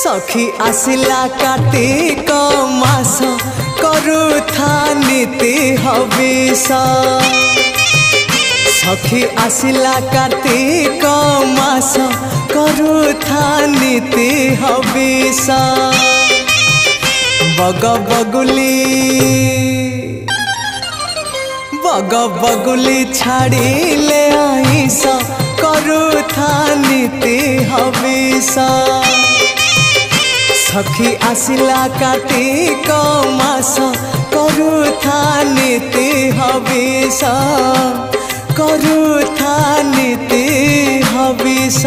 सखी आसिला कार्तिक मास करुथा नीति हविष। सखी आसिला कार्तिक मास करुथा नीति हविष। बग बगुली छाड़िले आइस करुथा नीति हविष। सखी आसिला कार्तिक मास करुथा नीति हविष। करुथा नीति हविष।